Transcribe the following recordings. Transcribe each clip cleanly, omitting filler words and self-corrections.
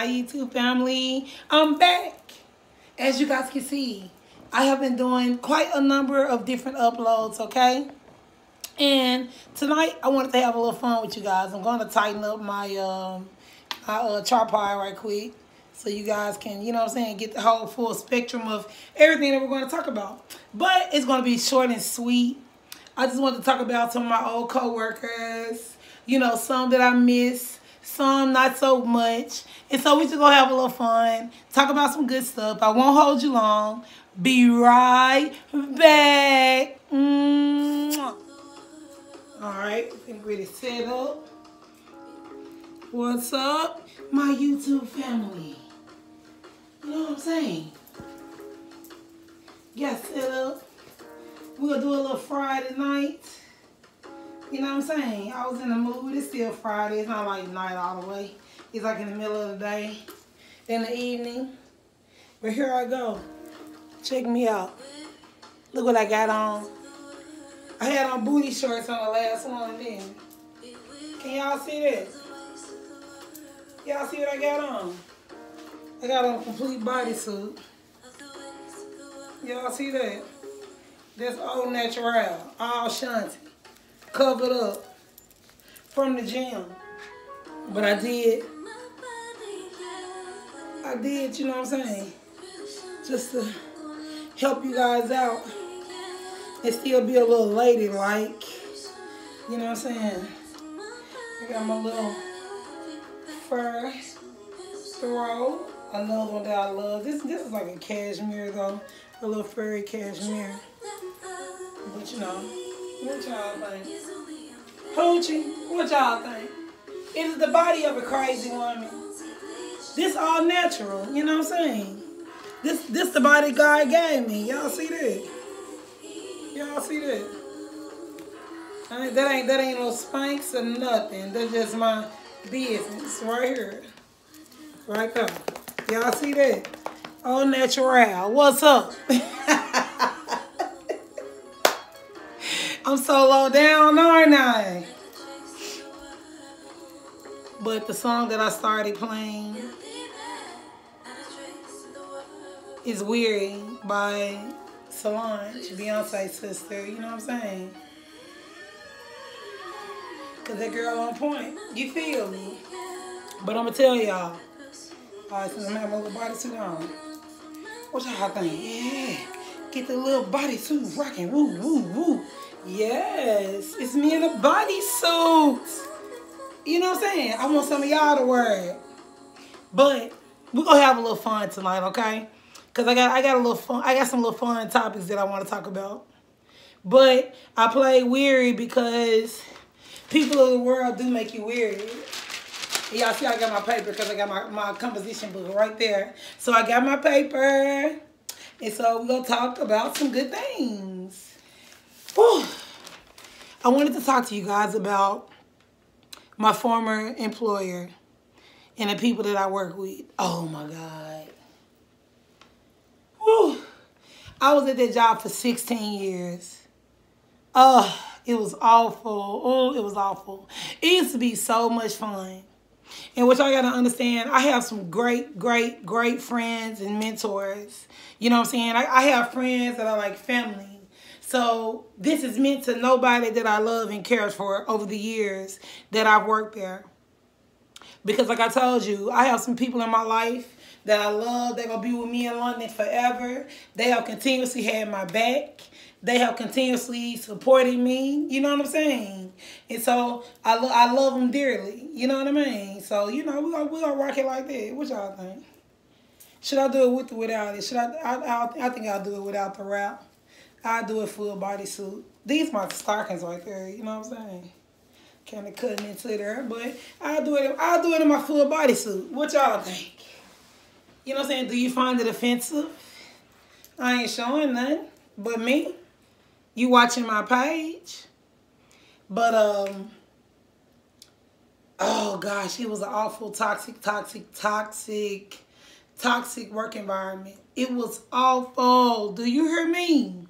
Hi, YouTube family. I'm back. As you guys can see, I have been doing quite a number of different uploads, okay? And tonight, I wanted to have a little fun with you guys. I'm going to tighten up my tripod right quick so you guys can, you know what I'm saying, get the whole full spectrum of everything that we're going to talk about. But it's going to be short and sweet. I just wanted to talk about some of my old co-workers, you know, some that I miss, some not so much. And so we just going to have a little fun, talk about some good stuff. I won't hold you long. Be right back. Mwah. All right, getting ready to set up. What's up, my YouTube family? You know what I'm saying? Got set up. We're going to do a little Friday night. You know what I'm saying? I was in the mood. It's still Friday. It's not like night all the way. It's like in the middle of the day, in the evening. But here I go. Check me out. Look what I got on. I had on booty shorts on the last one then. Can y'all see that? Y'all see what I got on? I got on a complete bodysuit. Y'all see that? That's all natural, all shanty, covered up from the gym. But I did, you know what I'm saying? Just to help you guys out and still be a little lady-like. You know what I'm saying? I got my little fur throw. Another one that I love. This is like a cashmere though. A little furry cashmere. But you know, what y'all think? Hoochie, what y'all think? It is the body of a crazy woman. This all natural, you know what I'm saying? This the body God gave me. Y'all see that? Y'all see that? That ain't no spanks or nothing. That's just my business right here. Right there. Y'all see that? All natural. What's up? I'm so low down, aren't I? But the song that I started playing is Weary by Solange, Beyonce's sister. You know what I'm saying? Because that girl on point. You feel me? But I'm going to tell y'all. Alright, since I'm having my little bodysuit on. What y'all think? Yeah. Get the little bodysuit rocking. Woo, woo, woo. Yes. It's me in a bodysuit. You know what I'm saying? I want some of y'all to wear it. But we're going to have a little fun tonight, okay? Because I got a little fun. I got some little fun topics that I want to talk about. But I play Weary because people of the world do make you weary. Y'all see I got my paper because I got my composition book right there. So I got my paper. And so we're going to talk about some good things. Whew. I wanted to talk to you guys about my former employer and the people that I work with. Oh, my God. Whew. I was at that job for 16 years. It was awful. Oh, it was awful. It used to be so much fun. And what y'all got to understand, I have some great, great, great friends and mentors. You know what I'm saying? I have friends that are like family. So this is meant to nobody that I love and care for over the years that I've worked there. Because like I told you, I have some people in my life that I love. They're going to be with me in London forever. They have continuously had my back. They have continuously supported me. You know what I'm saying? And so I love them dearly. You know what I mean? So, you know, we're gonna rock it like that. What y'all think? Should I do it with or without it? I think I'll do it without the wrap. I'll do it full bodysuit. These my stockings right there. You know what I'm saying? Kind of cutting into there. But I'll do it in my full bodysuit. What y'all think? You know what I'm saying? Do you find it offensive? I ain't showing nothing but me. You watching my page. But, oh gosh, it was an awful toxic work environment. It was awful. Do you hear me?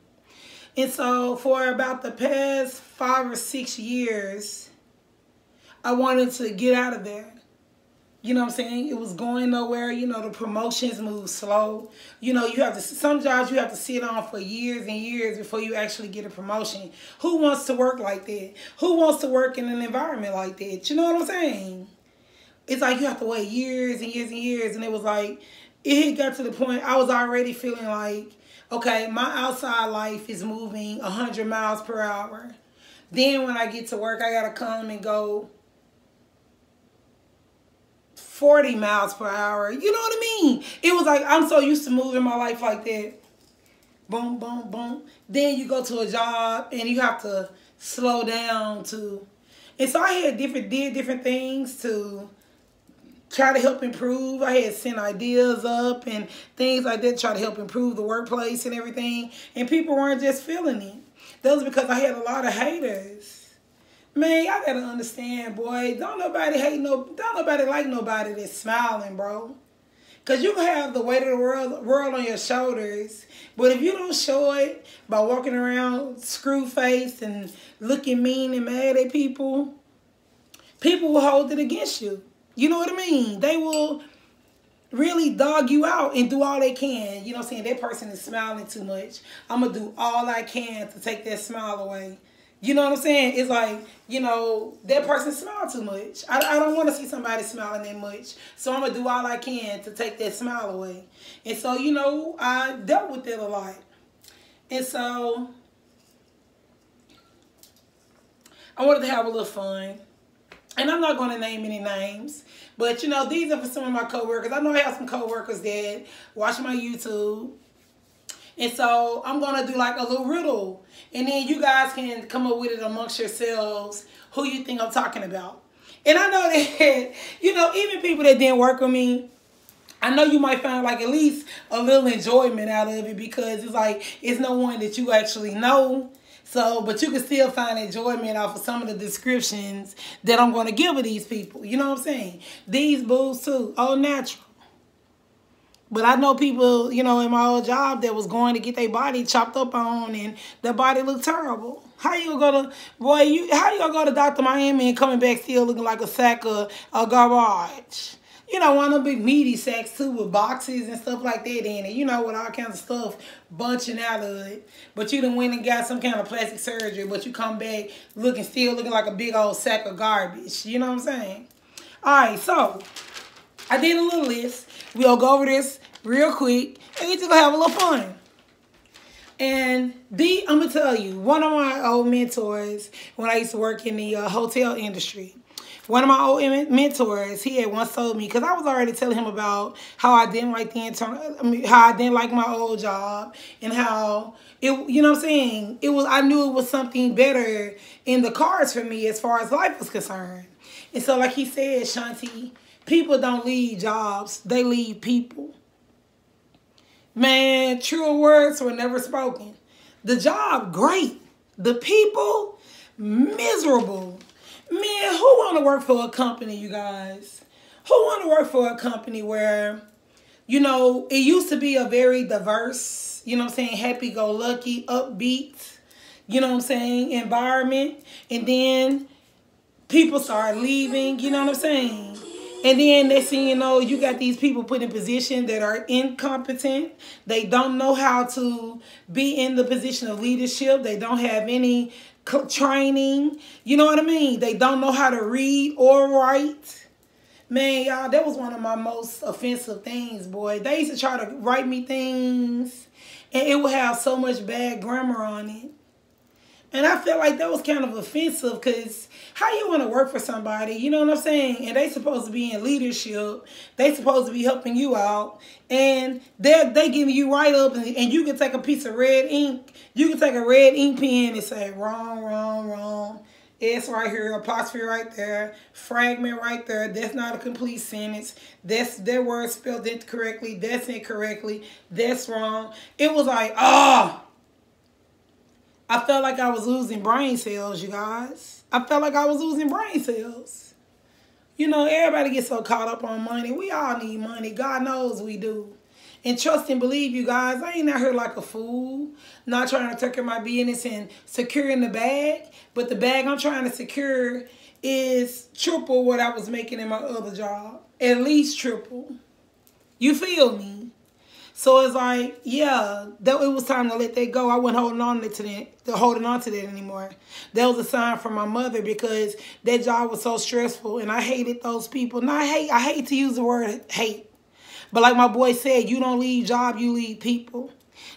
And so for about the past 5 or 6 years, I wanted to get out of there. You know what I'm saying? It was going nowhere. You know, the promotions move slow. You know, you have to, some jobs you have to sit on for years and years before you actually get a promotion. Who wants to work like that? Who wants to work in an environment like that? You know what I'm saying? It's like you have to wait years and years and years. And it was like, it got to the point I was already feeling like, okay, my outside life is moving 100 miles per hour. Then when I get to work, I got to come and go 40 miles per hour. You know what I mean? It was like, I'm so used to moving my life like that. Boom, boom, boom. Then you go to a job and you have to slow down to. And so I had did different things to try to help improve. I had sent ideas up and things like that, try to help improve the workplace and everything. And people weren't just feeling it. That was because I had a lot of haters. Man, y'all gotta understand, boy. Don't nobody like nobody that's smiling, bro. Cause you can have the weight of the world on your shoulders, but if you don't show it by walking around screw-faced and looking mean and mad at people, people will hold it against you. You know what I mean? They will really dog you out and do all they can. You know what I'm saying? That person is smiling too much. I'm gonna do all I can to take that smile away. You know what I'm saying? It's like, you know, that person smiled too much. I don't want to see somebody smiling that much. So I'm going to do all I can to take that smile away. And so, you know, I dealt with it a lot. And so I wanted to have a little fun. And I'm not going to name any names. But, you know, these are for some of my coworkers. I know I have some coworkers that watch my YouTube. And so I'm going to do like a little riddle. And then you guys can come up with it amongst yourselves who you think I'm talking about. And I know that, you know, even people that didn't work with me, I know you might find like at least a little enjoyment out of it because it's like it's no one that you actually know. So, but you can still find enjoyment off of some of the descriptions that I'm going to give of these people. You know what I'm saying? These boos too, all natural. But I know people, you know, in my old job that was going to get their body chopped up on and their body looked terrible. How you gonna go to, boy, how you gonna go to Dr. Miami and coming back still looking like a sack of garbage? You know, one of them big meaty sacks too with boxes and stuff like that in it. You know, with all kinds of stuff bunching out of it. But you done went and got some kind of plastic surgery, but you come back still looking like a big old sack of garbage. You know what I'm saying? All right, so I did a little list. We'll go over this real quick, and we just gonna have a little fun. And I'm gonna tell you, one of my old mentors, when I used to work in the hotel industry, one of my old mentors, he had once told me, because I was already telling him about how I didn't like how I didn't like my old job, and how it, you know what I'm saying, I knew it was something better in the cards for me as far as life was concerned. And so, like he said, Shanti, people don't leave jobs, they leave people. Man, truer words were never spoken. The job, great. The people, miserable. Man, who want to work for a company, you guys? Who want to work for a company where, you know, it used to be a very diverse, you know what I'm saying, happy-go-lucky, upbeat, you know what I'm saying, environment. And then people start leaving, you know what I'm saying? And then next thing you know, you got these people put in positions that are incompetent. They don't know how to be in the position of leadership. They don't have any training. You know what I mean? They don't know how to read or write. Man, y'all, that was one of my most offensive things, boy. They used to try to write me things, and it would have so much bad grammar on it. And I felt like that was kind of offensive because how you want to work for somebody, you know what I'm saying? And they supposed to be in leadership. They supposed to be helping you out. And they giving you write-up and you can take a piece of red ink. You can take a red ink pen and say, wrong, wrong, wrong. S right here, apostrophe right there, fragment right there. That's not a complete sentence. That's their word spelled incorrectly. That's incorrectly. That's wrong. It was like, I felt like I was losing brain cells, you guys. I felt like I was losing brain cells. You know, everybody gets so caught up on money. We all need money. God knows we do. And trust and believe, you guys, I ain't out here like a fool, not trying to take care of my business and securing the bag. But the bag I'm trying to secure is triple what I was making in my other job. At least triple. You feel me? So it's like, yeah, that it was time to let that go. I wasn't holding on to that anymore. That was a sign from my mother because that job was so stressful and I hated those people. And I hate to use the word hate. But like my boy said, you don't leave job, you leave people.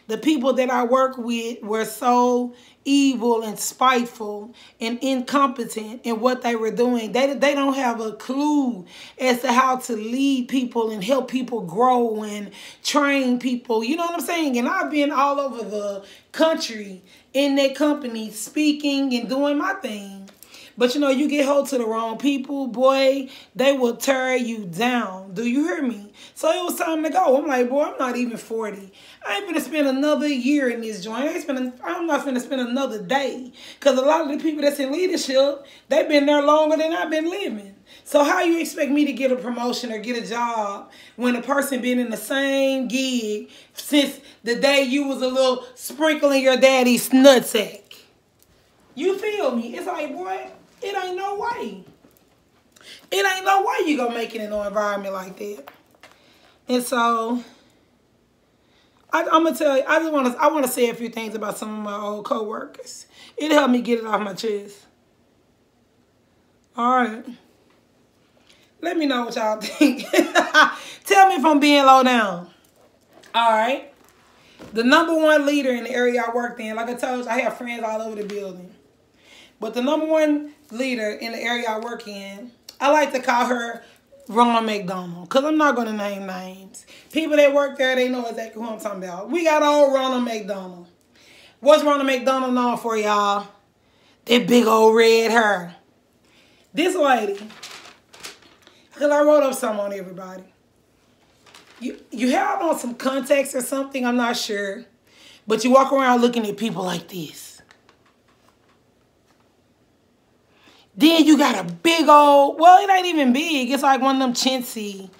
The people that I work with were so evil and spiteful and incompetent in what they were doing. They don't have a clue as to how to lead people and help people grow and train people. You know what I'm saying? And I've been all over the country in that company speaking and doing my thing. But, you know, you get hold to the wrong people, boy, they will tear you down. Do you hear me? So it was time to go. I'm like, boy, I'm not even 40. I ain't going to spend another year in this joint. I'm not going to spend another day. Because a lot of the people that's in leadership, they've been there longer than I've been living. So how you expect me to get a promotion or get a job when a person been in the same gig since the day you was a little sprinkling your daddy's nutsack? You feel me? It's like, boy, it ain't no way. It ain't no way you gonna make it in an environment like that. And so, I'm gonna tell you, I wanna say a few things about some of my old coworkers. It helped me get it off my chest. All right. Let me know what y'all think. Tell me if I'm being low down. All right. The #1 leader in the area I worked in, like I told you, I have friends all over the building. But the #1 leader in the area I work in, I like to call her Ronald McDonald. Because I'm not going to name names. People that work there, they know exactly who I'm talking about. We got old Ronald McDonald. What's Ronald McDonald known for, y'all? That big old red hair. This lady, because I wrote up something on everybody. You have on some contacts or something, I'm not sure. But you walk around looking at people like this. Then you got a big old, well, it ain't even big. It's like one of them chintzy.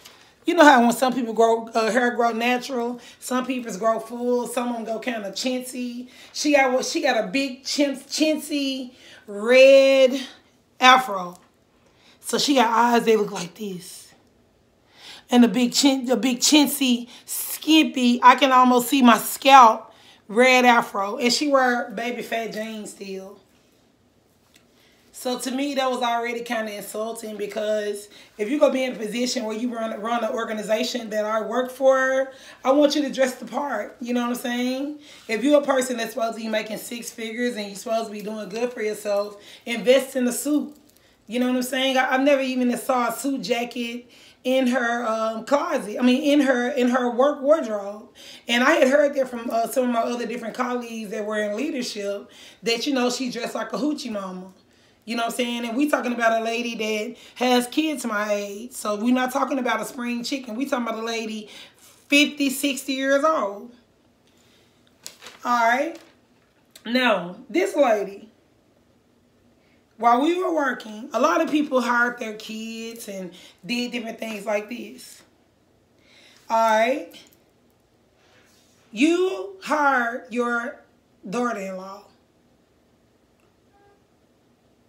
You know how when some people hair grow natural, some people's grow full, some of them go kind of chintzy. She got a big chintzy red afro. So she got eyes that look like this. And the big chintzy, skimpy, I can almost see my scalp, red afro. And she wear baby fat jeans still. So to me, that was already kind of insulting because if you're going to be in a position where you run an organization that I work for, I want you to dress the part. You know what I'm saying? If you're a person that's supposed to be making 6 figures and you're supposed to be doing good for yourself, invest in a suit. You know what I'm saying? I've never even saw a suit jacket in her closet. I mean, in her work wardrobe. And I had heard that from some of my other different colleagues that were in leadership that, you know, she dressed like a hoochie mama. You know what I'm saying? And we talking about a lady that has kids my age. So we're not talking about a spring chicken. We talking about a lady 50, 60 years old. All right. Now, this lady, while we were working, a lot of people hired their kids and did different things like this. All right. You hired your daughter-in-law.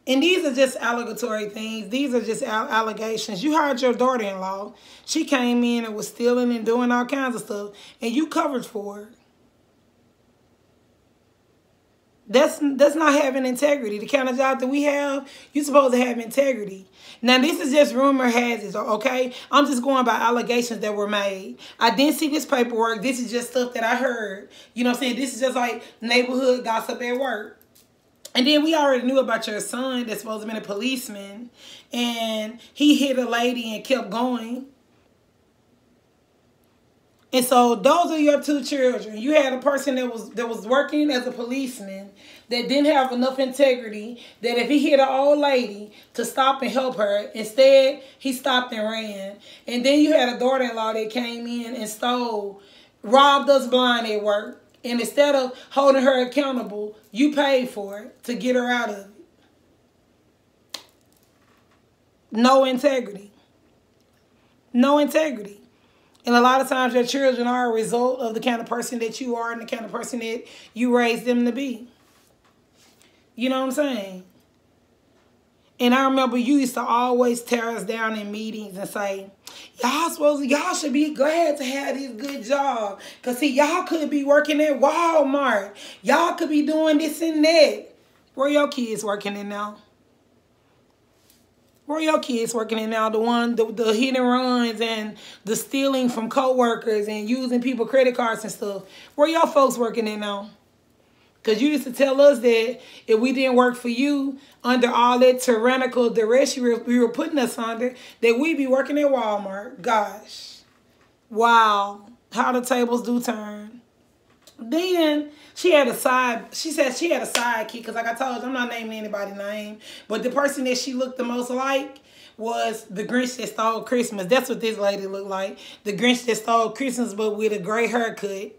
And these are just allegatory things. These are just allegations. You hired your daughter-in-law. She came in and was stealing and doing all kinds of stuff. And you covered for her. That's not having integrity. The kind of job that we have, you're supposed to have integrity. Now, this is just rumor has it, okay? I'm just going by allegations that were made. I didn't see this paperwork. This is just stuff that I heard. You know what I'm saying? This is just like neighborhood gossip at work. And then we already knew about your son that's supposed to have been a policeman. And he hit a lady and kept going. And so those are your 2 children. You had a person that was working as a policeman that didn't have enough integrity that if he hit an old lady to stop and help her, instead he stopped and ran. And then you had a daughter-in-law that came in and robbed us blind at work. And instead of holding her accountable, you paid for it to get her out of it. No integrity. No integrity. And a lot of times your children are a result of the kind of person that you are and the kind of person that you raised them to be. You know what I'm saying? And I remember you used to always tear us down in meetings and say, y'all should be glad to have this good job. Because, see, y'all could be working at Walmart. Y'all could be doing this and that. Where your kids working in now? Where your kids working in now? The hit and runs and the stealing from coworkers and using people's credit cards and stuff. Where your folks working in now? Because you used to tell us that if we didn't work for you under all that tyrannical duress you were putting us under, that we'd be working at Walmart. Gosh. Wow. How the tables do turn. Then she said she had a sidekick, because like I told you, I'm not naming anybody's name, but the person that she looked the most like was the Grinch that stole Christmas. That's what this lady looked like. The Grinch that stole Christmas, but with a gray haircut.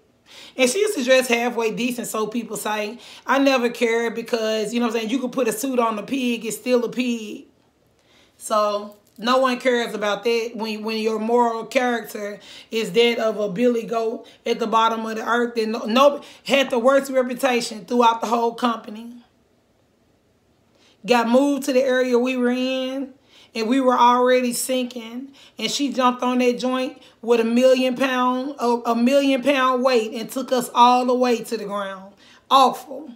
And she used to dress halfway decent, so people say. I never cared because, you know what I'm saying, you could put a suit on a pig, it's still a pig. So no one cares about that when your moral character is that of a billy goat at the bottom of the earth and had the worst reputation throughout the whole company. Got moved to the area we were in, and we were already sinking, and she jumped on that joint with a million pound weight and took us all the way to the ground. Awful.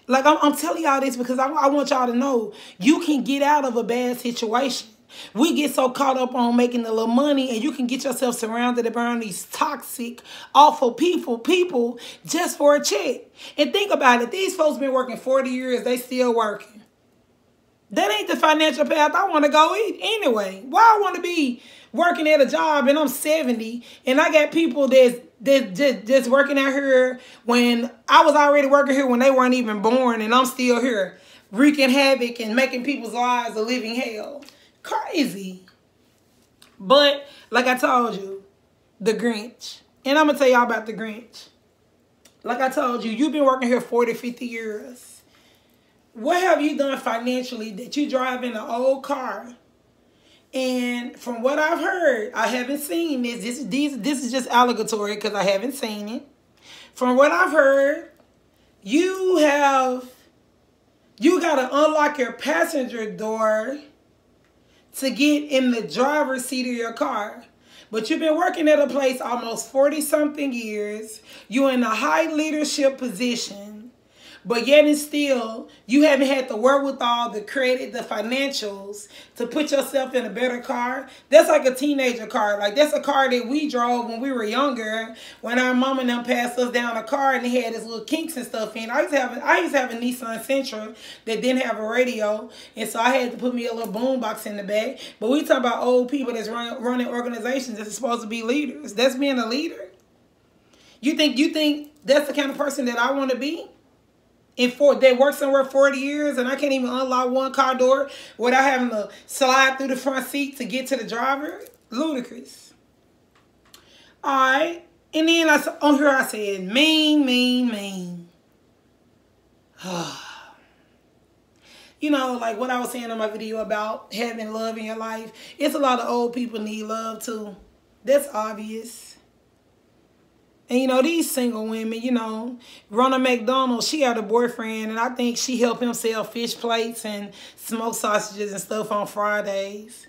Like, I'm telling y'all this because I want y'all to know you can get out of a bad situation. We get so caught up on making a little money, and you can get yourself surrounded around these toxic, awful people just for a check. And think about it. These folks been working 40 years. They still working. That ain't the financial path I want to go anyway. Why I want to be working at a job and I'm 70 and I got people that's just working out here when I was already working here when they weren't even born, and I'm still here wreaking havoc and making people's lives a living hell. Crazy. But like I told you, the Grinch. And I'm going to tell y'all about the Grinch. Like I told you, you've been working here 40, 50 years. What have you done financially that you drive in an old car? And from what I've heard, I haven't seen this. This is just allegatory because I haven't seen it. From what I've heard, you got to unlock your passenger door to get in the driver's seat of your car. But you've been working at a place almost 40-something years. You're in a high leadership position. But yet and still, you haven't had the wherewithal, the credit, the financials to put yourself in a better car. That's like a teenager car. Like, that's a car that we drove when we were younger. When our mom and them passed us down a car and they had this little kinks and stuff in. I used to have a Nissan Sentra that didn't have a radio. And so I had to put me a little boom box in the back. But we talk about old people that's running organizations that's supposed to be leaders. That's being a leader. You think that's the kind of person that I want to be? They work somewhere 40 years and I can't even unlock one car door without having to slide through the front seat to get to the driver? Ludicrous. All right. And then on here I said, mean. You know, like what I was saying in my video about having love in your life. It's a lot of old people need love too. That's obvious. And, you know, these single women, you know, Ronald McDonald, she had a boyfriend, and I think she helped him sell fish plates and smoked sausages and stuff on Fridays.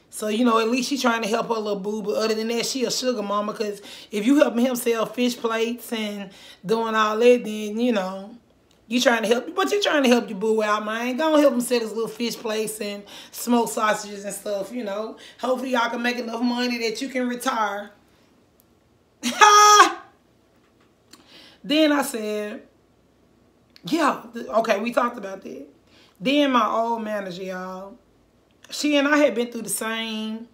So, you know, at least she's trying to help her little boo. But other than that, she a sugar mama, because if you helping him sell fish plates and doing all that, then, you know, you trying to help. But you're trying to help your boo out, man. Go and help him sell his little fish plates and smoke sausages and stuff, you know. Hopefully y'all can make enough money that you can retire. Then I said, yeah, okay, we talked about that. Then my old manager, y'all, she and I had been through the same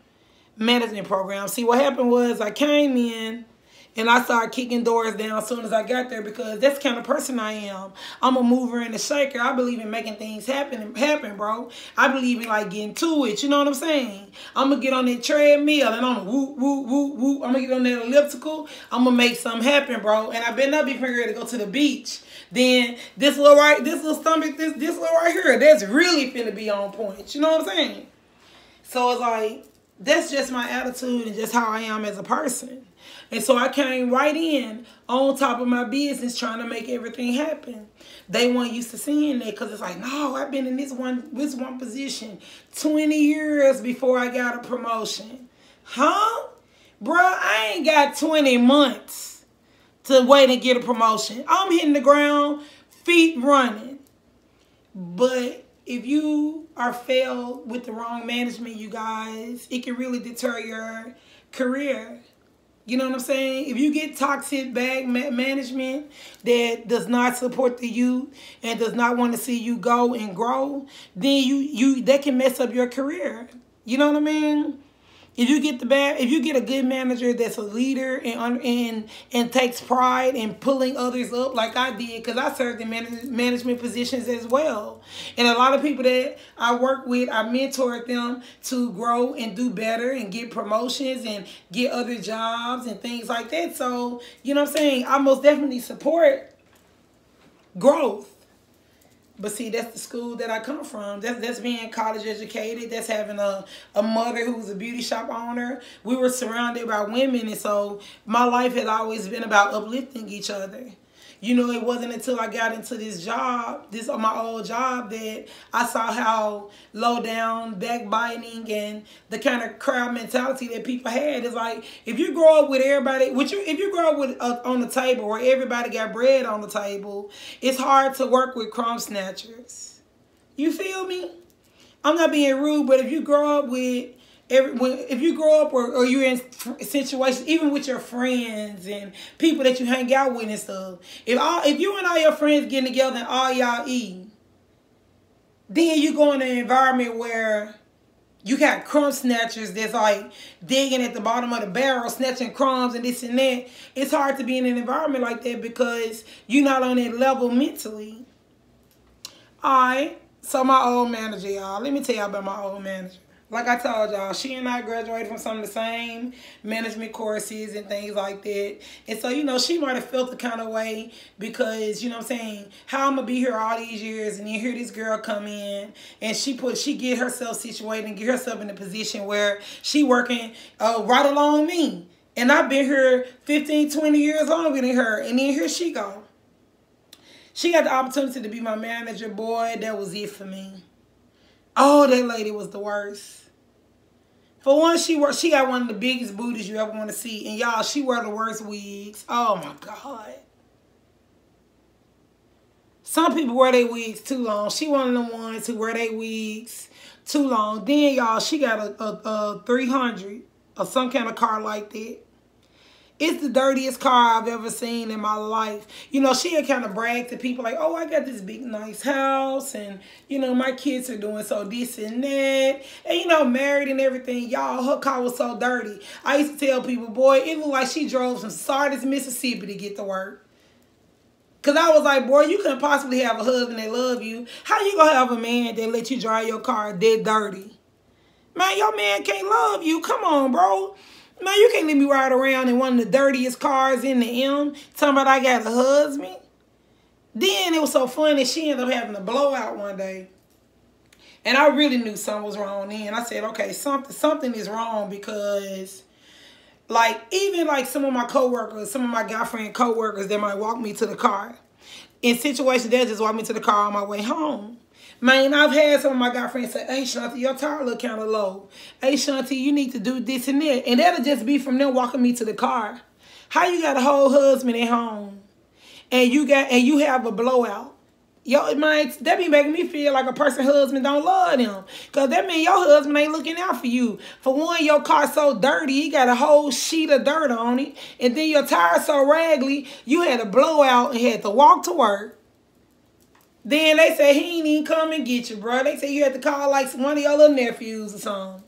management program. See, what happened was I came in and I started kicking doors down as soon as I got there, because that's the kind of person I am. I'm a mover and a shaker. I believe in making things happen, bro. I believe in, like, getting to it. You know what I'm saying? I'm going to get on that treadmill and I'm going to whoop, whoop, whoop, whoop. I'm going to get on that elliptical. I'm going to make something happen, bro. And I better not be prepared to go to the beach. Then this little right here, that's really finna be on point. You know what I'm saying? So it's like, That's just my attitude and just how I am as a person. And so I came right in on top of my business trying to make everything happen. They weren't used to seeing that because it's like, no, I've been in this one position 20 years before I got a promotion. Huh? Bruh, I ain't got 20 months to wait and get a promotion. I'm hitting the ground, feet running. But if you are failed with the wrong management, you guys, it can really deter your career. You know what I'm saying? If you get toxic bad management that does not support the youth and does not want to see you go and grow, then that can mess up your career. You know what I mean? If you get a good manager that's a leader and takes pride in pulling others up like I did, because I served in management positions as well. And a lot of people that I work with, I mentored them to grow and do better and get promotions and get other jobs and things like that. So, you know what I'm saying? I most definitely support growth. But see, that's the school that I come from. That's being college educated. That's having a mother who's a beauty shop owner. We were surrounded by women, and so my life has always been about uplifting each other. You know, it wasn't until I got into this job, my old job, that I saw how low down, backbiting, and the kind of crowd mentality that people had. It's like, if you grow up with everybody, if you grow up with on the table where everybody got bread on the table, it's hard to work with crumb snatchers. You feel me? I'm not being rude, but if you grow up with if you grow up or you're in situations, even with your friends and people that you hang out with and stuff, if you and all your friends getting together and all y'all eating, then you go in an environment where you got crumb snatchers that's like digging at the bottom of the barrel, snatching crumbs and this and that. It's hard to be in an environment like that because you're not on that level mentally. Alright, so my old manager, y'all. Let me tell y'all about my old manager. Like I told y'all, she and I graduated from some of the same management courses and things like that. And so, you know, she might have felt the kind of way because, you know what I'm saying, how I'm going to be here all these years and then hear this girl come in and she get herself situated and get herself in a position where she working right along me. And I've been here 15, 20 years longer than her. And then here she go. She got the opportunity to be my manager. Boy, that was it for me. Oh, that lady was the worst. For one, she got one of the biggest booties you ever want to see. And y'all, she wear the worst wigs. Oh my God. Some people wear their wigs too long. She one of them ones who wear their wigs too long. Then y'all, she got a 300 or some kind of car like that. It's the dirtiest car I've ever seen in my life. You know, she had kind of bragged to people like, oh, I got this big, nice house. And, you know, my kids are doing so this and that. And, you know, married and everything. Y'all, her car was so dirty. I used to tell people, boy, it looked like she drove from Sardis, Mississippi to get to work. Because I was like, boy, you couldn't possibly have a husband that love you. How you going to have a man that let you drive your car that dirty? Man, your man can't love you. Come on, bro. Man, you can't let me ride around in one of the dirtiest cars in the M talking about I got a husband. Then it was so funny, she ended up having a blowout one day. And I really knew something was wrong then. I said, okay, something is wrong because, like, even like some of my coworkers, some of my guy friend coworkers that might walk me to the car. In situations, they'll just walk me to the car on my way home. Man, I've had some of my guy friends say, hey, Shanti, your tire look kind of low. Hey, Shanti, you need to do this and that. And that'll just be from them walking me to the car. How you got a whole husband at home and you have a blowout? Yo, man, that be making me feel like a person's husband don't love them. Because that means your husband ain't looking out for you. For one, your car's so dirty, he got a whole sheet of dirt on it. And then your tire's so raggedy, you had a blowout and had to walk to work. Then they say he ain't even come and get you, bro. They say you had to call like one of your little nephews or something.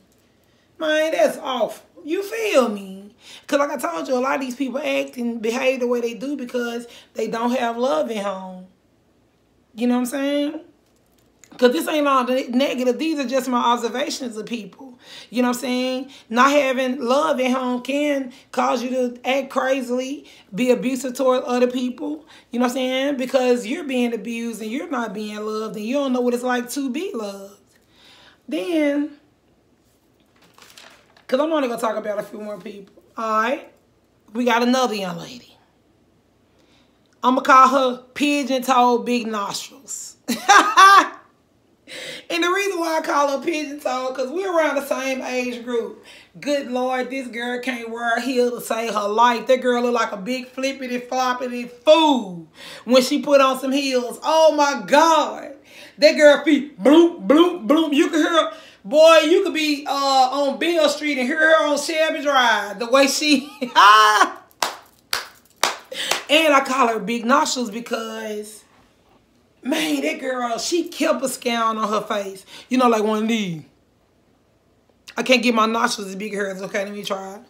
Man, that's awful. You feel me? Because like I told you, a lot of these people act and behave the way they do because they don't have love at home. You know what I'm saying? Because this ain't all negative. These are just my observations of people. You know what I'm saying? Not having love at home can cause you to act crazily, be abusive toward other people. You know what I'm saying? Because you're being abused and you're not being loved and you don't know what it's like to be loved. Then, Because I'm only going to talk about a few more people. All right? We got another young lady. I'm going to call her Pigeon-Toed Big Nostrils. And the reason why I call her Pigeon-Toed, because we're around the same age group. Good Lord, this girl can't wear a heel to save her life. That girl look like a big flippity-floppity fool when she put on some heels. Oh, my God. That girl feet bloop, bloop, bloop. You can hear her. Boy, you could be on Beale Street and hear her on Shelby Drive. The way she... And I call her Big Nostrils because... Man, that girl, she kept a scowl on her face. You know, like one of these. I can't get my nostrils as big as hers. Okay, let me try.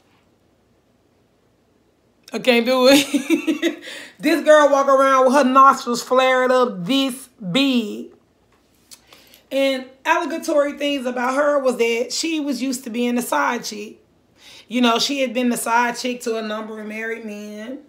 I can't do it. This girl walk around with her nostrils flared up this big. And allegatory things about her was that she was used to being a side chick. You know, she had been the side chick to a number of married men.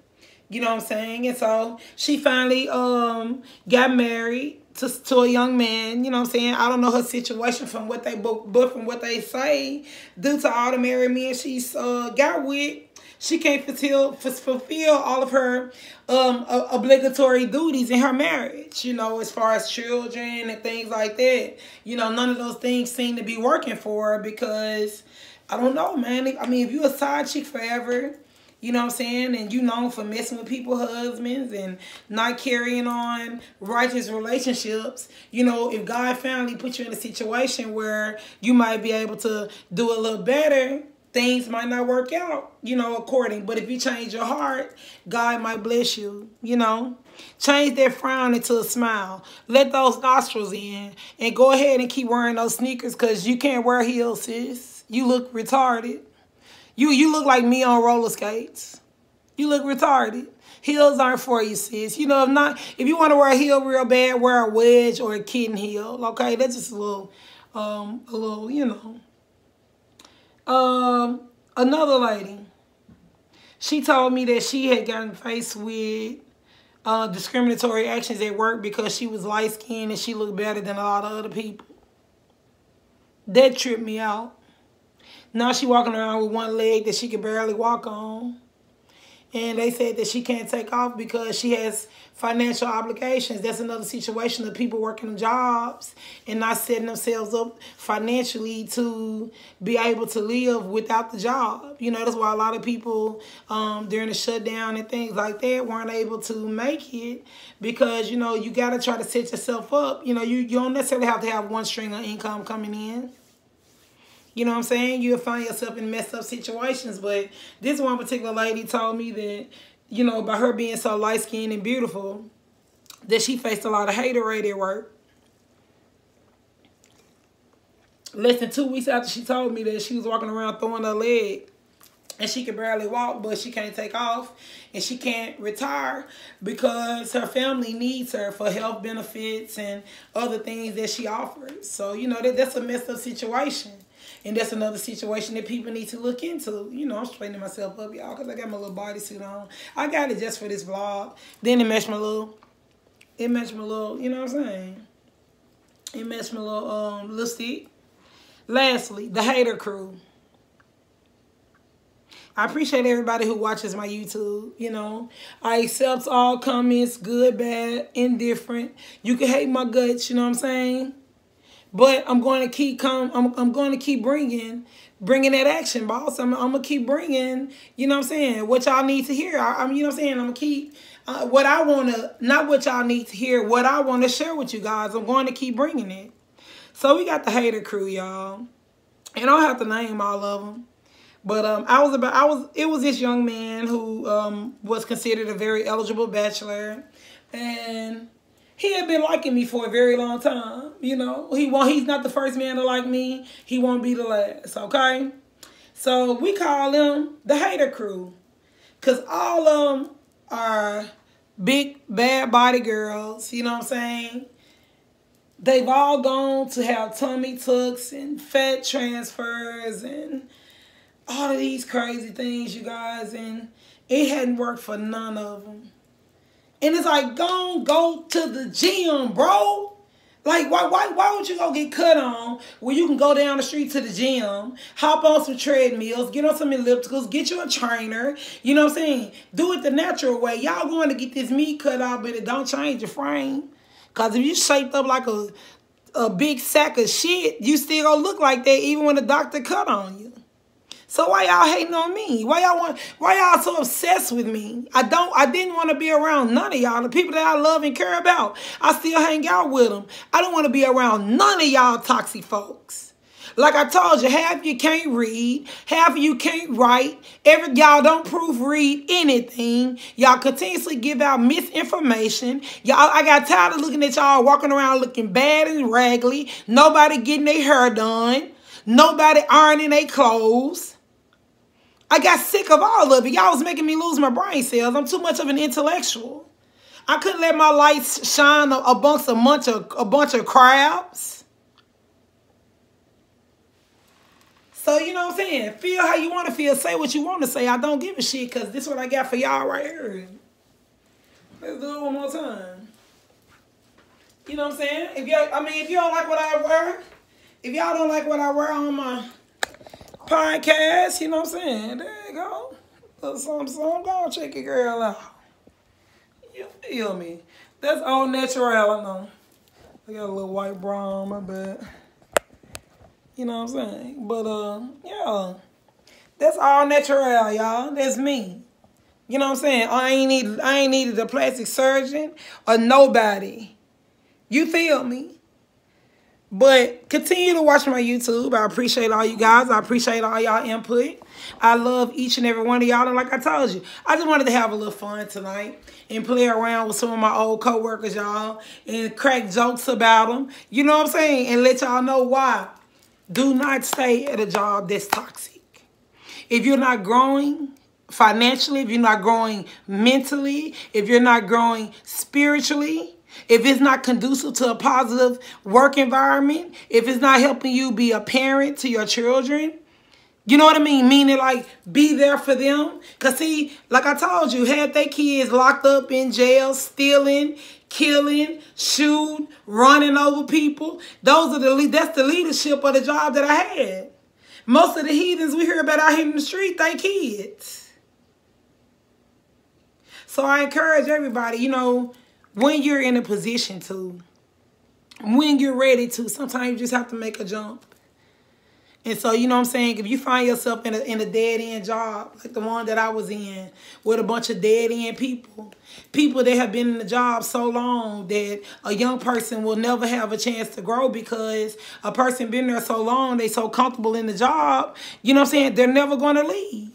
You know what I'm saying? And so she finally got married to a young man. You know what I'm saying? I don't know her situation from what they but from what they say, due to all the married men she's got with, she can't fulfill all of her obligatory duties in her marriage. You know, as far as children and things like that. You know, none of those things seem to be working for her because I don't know, man. I mean, if you're a side chick forever. You know what I'm saying? And you known for messing with people's husbands and not carrying on righteous relationships. You know, if God finally put you in a situation where you might be able to do a little better, things might not work out, you know, according. But if you change your heart, God might bless you, you know. Change that frown into a smile. Let those nostrils in. And go ahead and keep wearing those sneakers because you can't wear heels, sis. You look retarded. You look like me on roller skates. You look retarded. Heels aren't for you, sis. You know, if you want to wear a heel real bad, wear a wedge or a kitten heel. Okay, that's just a little, you know. Another lady, she told me that she had gotten faced with discriminatory actions at work because she was light-skinned and she looked better than a lot of other people. That tripped me out. Now she walking around with one leg that she can barely walk on. And they said that she can't take off because she has financial obligations. That's another situation of people working jobs and not setting themselves up financially to be able to live without the job. You know, that's why a lot of people during the shutdown and things like that weren't able to make it because, you know, you got to try to set yourself up. You know, you don't necessarily have to have one string of income coming in. You know what I'm saying? You'll find yourself in messed up situations. But this one particular lady told me that, you know, by her being so light-skinned and beautiful, that she faced a lot of haterade at work. Less than 2 weeks after she told me that, she was walking around throwing her leg. And she can barely walk, but she can't take off. And she can't retire because her family needs her for health benefits and other things that she offers. So, you know, that's a messed up situation. And that's another situation that people need to look into. You know, I'm straightening myself up, y'all, because I got my little bodysuit on. I got it just for this vlog. Then it matched my little, you know what I'm saying? It matched my little lipstick. Lastly, the hater crew. I appreciate everybody who watches my YouTube, you know. I accept all comments, good, bad, indifferent. You can hate my guts, you know what I'm saying? But I'm going to keep I'm going to keep bringing that action, boss. I'm going to keep bringing, you know what I'm saying, what y'all need to hear. You know what I'm saying? I'm going to keep what I want to, not what y'all need to hear, what I want to share with you guys. I'm going to keep bringing it. So we got the hater crew, y'all. And I don't have to name all of them. But it was this young man who was considered a very eligible bachelor. And he had been liking me for a very long time, you know. He's not the first man to like me. He won't be the last, okay? So we call them the hater crew. Because all of them are big, bad body girls, you know what I'm saying? They've all gone to have tummy tucks and fat transfers and all of these crazy things, you guys. And it hadn't worked for none of them. And it's like, go to the gym, bro. Like, why would you go get cut on when you can go down the street to the gym, hop on some treadmills, get on some ellipticals, get you a trainer, you know what I'm saying? Do it the natural way. Y'all going to get this meat cut off, but it don't change your frame. Because if you shaped up like a big sack of shit, you still gonna look like that even when the doctor cut on you. So why y'all hating on me? Why y'all so obsessed with me? I didn't want to be around none of y'all. The people that I love and care about, I still hang out with them. I don't want to be around none of y'all toxic folks. Like I told you, half of you can't read, half of you can't write. Y'all don't proofread anything. Y'all continuously give out misinformation. I got tired of looking at y'all walking around looking bad and raggedy. Nobody getting their hair done. Nobody ironing their clothes. I got sick of all of it. Y'all was making me lose my brain cells. I'm too much of an intellectual. I couldn't let my lights shine amongst a bunch of crabs. So, you know what I'm saying? Feel how you want to feel. Say what you want to say. I don't give a shit because this is what I got for y'all right here. Let's do it one more time. You know what I'm saying? If you don't like what I wear, if y'all don't like what I wear on my podcast, you know what I'm saying? There you go. Some go check your girl out. You feel me? That's all natural, I know. I got a little white bra on my back. You know what I'm saying? But, yeah. That's all natural, y'all. That's me. You know what I'm saying? I ain't needed a plastic surgeon or nobody. You feel me? But continue to watch my YouTube. I appreciate all you guys. I appreciate all y'all input. I love each and every one of y'all. And like I told you, I just wanted to have a little fun tonight and play around with some of my old coworkers, y'all, and crack jokes about them. You know what I'm saying? And let y'all know why. Do not stay at a job that's toxic. If you're not growing financially, if you're not growing mentally, if you're not growing spiritually, if it's not conducive to a positive work environment, if it's not helping you be a parent to your children, you know what I mean? Meaning like be there for them. Because see, like I told you, had they kids locked up in jail, stealing, killing, shooting, running over people. That's the leadership of the job that I had. Most of the heathens we hear about out here in the street, they kids. So I encourage everybody, you know, when you're in a position to, when you're ready to, sometimes you just have to make a jump. And so, you know what I'm saying, if you find yourself in a dead-end job, like the one that I was in, with a bunch of dead-end people that have been in the job so long that a young person will never have a chance to grow because a person been there so long, they so comfortable in the job, you know what I'm saying, they're never going to leave.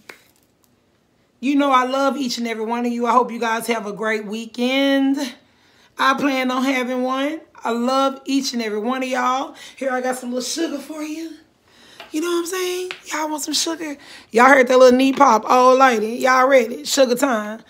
You know I love each and every one of you. I hope you guys have a great weekend. I plan on having one. I love each and every one of y'all. Here, I got some little sugar for you. You know what I'm saying? Y'all want some sugar? Y'all heard that little knee pop. Oh, lady. Y'all ready? Sugar time.